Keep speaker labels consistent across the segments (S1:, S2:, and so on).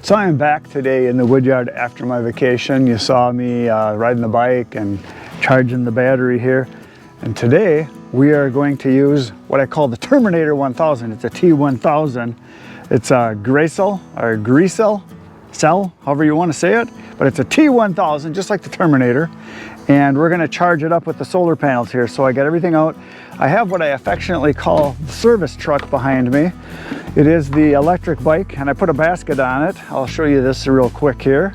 S1: So I am back today in the Woodyard after my vacation. You saw me riding the bike and charging the battery here. And today we are going to use what I call the Terminator 1000. It's a T1000. It's a Grecell or Grecell cell, however you want to say it. But it's a T1000, just like the Terminator. And we're going to charge it up with the solar panels here. So I got everything out. I have what I affectionately call the service truck behind me. It is the electric bike, and I put a basket on it. I'll show you this real quick here.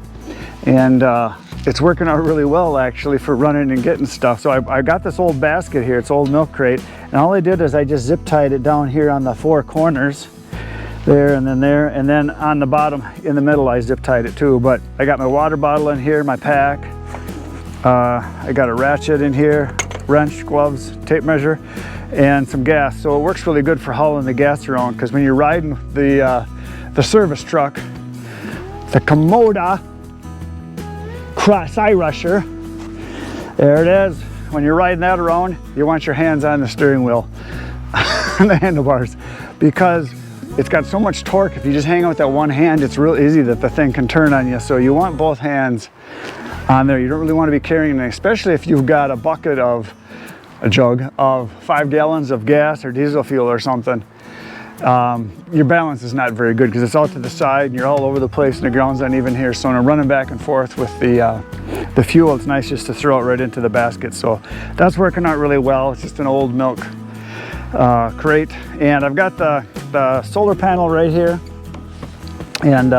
S1: And it's working out really well actually for running and getting stuff. So I got this old basket here, it's old milk crate, and all I did is I just zip tied it down here on the four corners. There, and then on the bottom in the middle I zip tied it too. But I got my water bottle in here, my pack. I got a ratchet in here, wrench, gloves, tape measure, and some gas. So it works really good for hauling the gas around, because when you're riding the service truck, the Komoda Side Rusher, there it is. When you're riding that around, you want your hands on the steering wheel and the handlebars, because it's got so much torque. If you just hang out with that one hand, it's real easy that the thing can turn on you. So you want both hands on there. You don't really want to be carrying it, especially if you've got a jug of 5 gallons of gas or diesel fuel or something. Your balance is not very good because it's out to the side and you're all over the place and the ground's uneven here. So when I'm running back and forth with the fuel, it's nice just to throw it right into the basket. So that's working out really well. It's just an old milk crate, and I've got the solar panel right here, and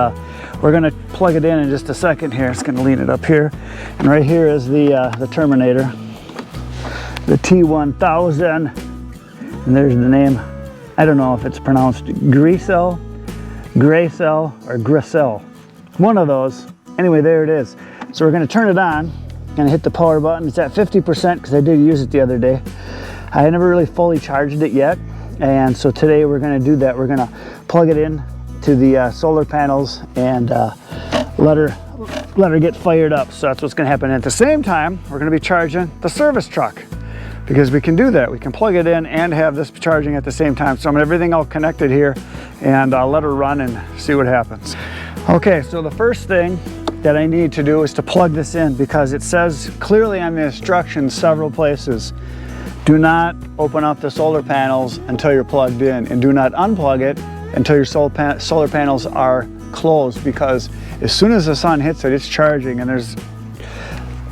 S1: we're going to plug it in just a second here. It's going to lean it up here, and right here is the Terminator, the T1000, and there's the name. I don't know if it's pronounced Grecell, or Grecell, one of those. Anyway, there it is. So we're going to turn it on and hit the power button. It's at 50% because I did use it the other day. I never really fully charged it yet, and so today we're going to do that. We're going to plug it in to the solar panels and let her get fired up. So that's what's going to happen. And at the same time, we're going to be charging the service truck, because we can do that. We can plug it in and have this charging at the same time. So I'm everything all connected here, and I'll let her run and see what happens. Okay, so the first thing that I need to do is to plug this in, because it says clearly on the instructions several places, do not open up the solar panels until you're plugged in, and do not unplug it until your solar panels are closed, because as soon as the sun hits it, it's charging, and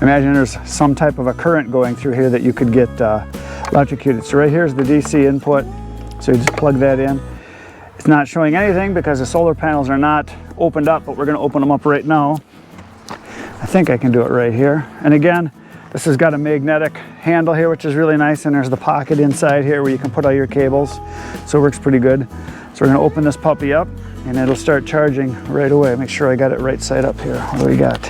S1: imagine there's some type of a current going through here that you could get electrocuted. So right here's the DC input, so you just plug that in. It's not showing anything because the solar panels are not opened up, but we're going to open them up right now. I think I can do it right here. And again, this has got a magnetic handle here, which is really nice, and there's the pocket inside here where you can put all your cables, so it works pretty good. So we're going to open this puppy up, and it'll start charging right away. Make sure I got it right side up here. What do we got?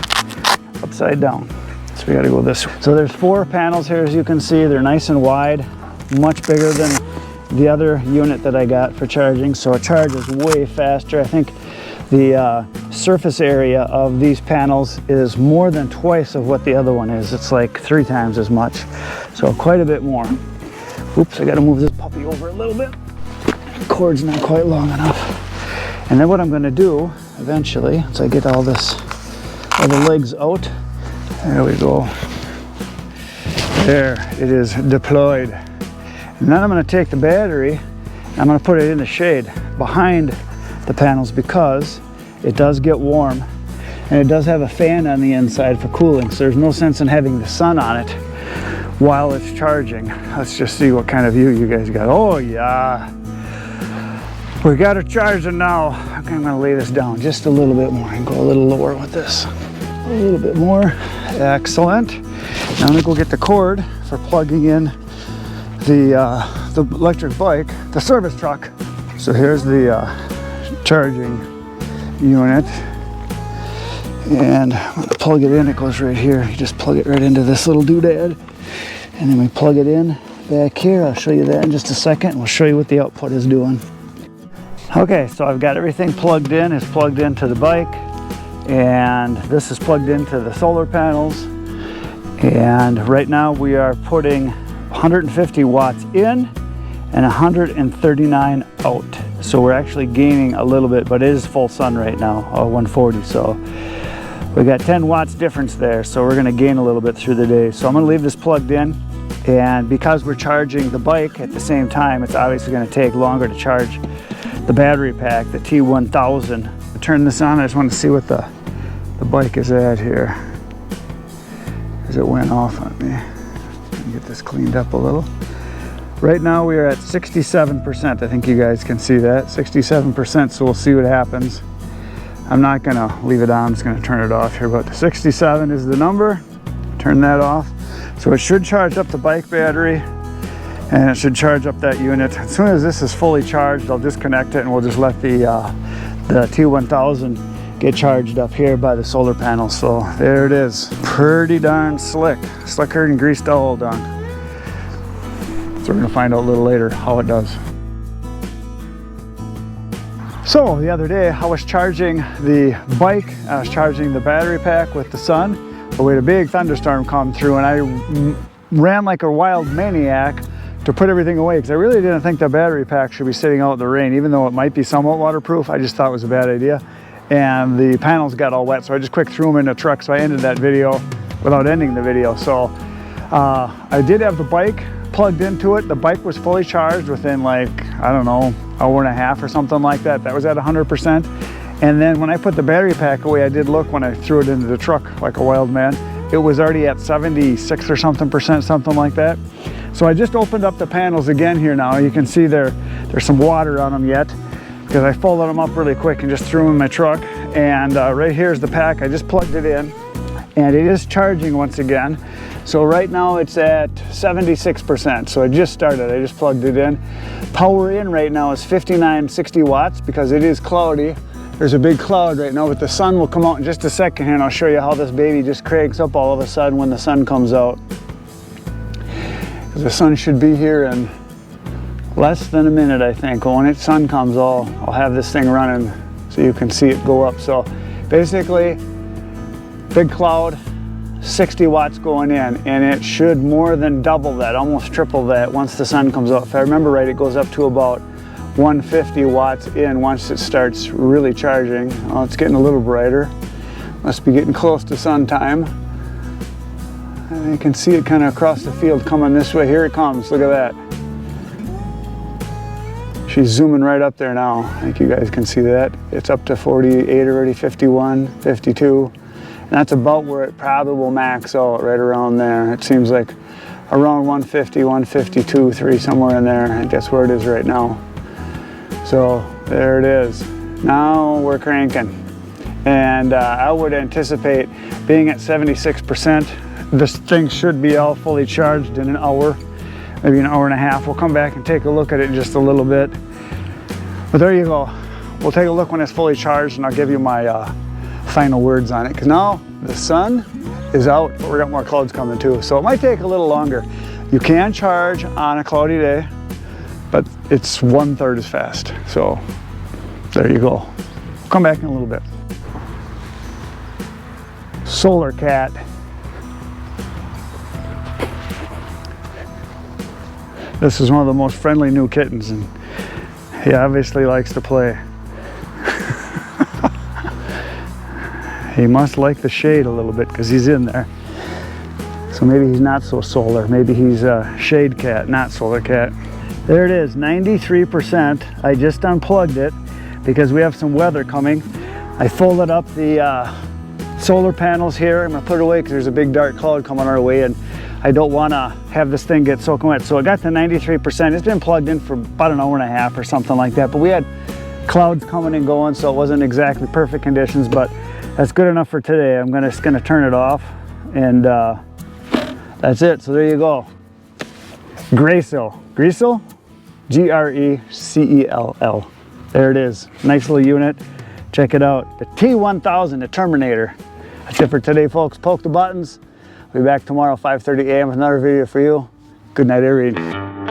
S1: Upside down. So we got to go this way. So there's 4 panels here, as you can see. They're nice and wide, much bigger than the other unit that I got for charging, so it charges way faster. I think the surface area of these panels is more than twice of what the other one is. It's like 3 times as much, so quite a bit more. Oops, I got to move this puppy over a little bit. The cord's not quite long enough. And then what I'm going to do eventually, once I get all the legs out, there we go. There, it is deployed. And then I'm going to take the battery, and I'm going to put it in the shade behind the panels, because it does get warm, and it does have a fan on the inside for cooling, so there's no sense in having the sun on it while it's charging. Let's just see what kind of view you guys got. Oh yeah, we got it charging now. I'm going to lay this down just a little bit more and go a little lower with this. A little bit more. Excellent. Now I'm going to go get the cord for plugging in the electric bike, the service truck. So here's the charging unit, and I'm going to plug it in. It goes right here. You just plug it right into this little doodad, and then we plug it in back here. I'll show you that in just a second, and we'll show you what the output is doing. Okay, so I've got everything plugged in. It's plugged into the bike, and this is plugged into the solar panels, and right now we are putting 150 watts in and 139 out. So we're actually gaining a little bit, but it is full sun right now, 140. So we got 10 watts difference there. So we're gonna gain a little bit through the day. So I'm gonna leave this plugged in. And because we're charging the bike at the same time, it's obviously gonna take longer to charge the battery pack, the T1000. I turn this on, I just want to see what the bike is at here. Because it went off on me. Let me get this cleaned up a little. Right now we are at 67%. I think you guys can see that, 67%, so we'll see what happens. I'm not gonna leave it on, I'm just gonna turn it off here, but 67 is the number. Turn that off. So it should charge up the bike battery and it should charge up that unit. As soon as this is fully charged, I'll disconnect it and we'll just let the T1000 get charged up here by the solar panel. So there it is. Pretty darn slick. Slicker than greased oil done. So we're gonna find out a little later how it does. So the other day I was charging the bike, I was charging the battery pack with the sun. But we had a big thunderstorm come through and I ran like a wild maniac to put everything away because I really didn't think the battery pack should be sitting out in the rain, even though it might be somewhat waterproof. I just thought it was a bad idea. And the panels got all wet, so I just quick threw them in the truck. So I ended that video without ending the video. So I did have the bike plugged into it. The bike was fully charged within like, I don't know, hour and a half or something like that. That was at 100%. And then when I put the battery pack away, I did look when I threw it into the truck like a wild man. It was already at 76 or something%, something like that. So I just opened up the panels again here now. You can see there's some water on them yet because I folded them up really quick and just threw them in my truck. And right here is the pack. I just plugged it in and it is charging once again. So right now it's at 76%. So I just started, I just plugged it in. Power in right now is 5960 watts because it is cloudy. There's a big cloud right now, but the sun will come out in just a second here and I'll show you how this baby just cranks up all of a sudden when the sun comes out. The sun should be here in less than a minute, I think. When the sun comes, I'll have this thing running so you can see it go up. So basically, big cloud, 60 watts going in, and it should more than double that, almost triple that once the sun comes out. If I remember right, it goes up to about 150 watts in once it starts really charging. Oh, it's getting a little brighter. Must be getting close to sun time. And you can see it kind of across the field coming this way. Here it comes, look at that. She's zooming right up there now. I think you guys can see that. It's up to 48 already, 51, 52. And that's about where it probably will max out, right around there. It seems like around 150, 152, 3, somewhere in there. I think that's where it is right now. So there it is. Now we're cranking. And I would anticipate being at 76%. This thing should be all fully charged in an hour, maybe an hour and a half. We'll come back and take a look at it in just a little bit. But there you go. We'll take a look when it's fully charged and I'll give you my final words on it. Because now the sun is out, but we got more clouds coming too. So it might take a little longer. You can charge on a cloudy day, but it's 1/3 as fast. So there you go. We'll come back in a little bit. Solar Cat. This is one of the most friendly new kittens, and he obviously likes to play. He must like the shade a little bit because he's in there. So maybe he's not so solar. Maybe he's a shade cat, not solar cat. There it is, 93%. I just unplugged it because we have some weather coming. I folded up the solar panels here. I'm gonna put it away because there's a big dark cloud coming our way, and I don't want to have this thing get soaking wet. So it got to 93%. It's been plugged in for about an hour and a half or something like that. But we had clouds coming and going, so it wasn't exactly perfect conditions, but that's good enough for today. I'm just gonna turn it off, and that's it. So there you go. Grecell. Grecell? G-R-E-C-E-L-L. There it is. Nice little unit. Check it out. The T1000, the Terminator. That's it for today, folks. Poke the buttons. I'll be back tomorrow, 5:30 a.m. with another video for you. Good night, everybody.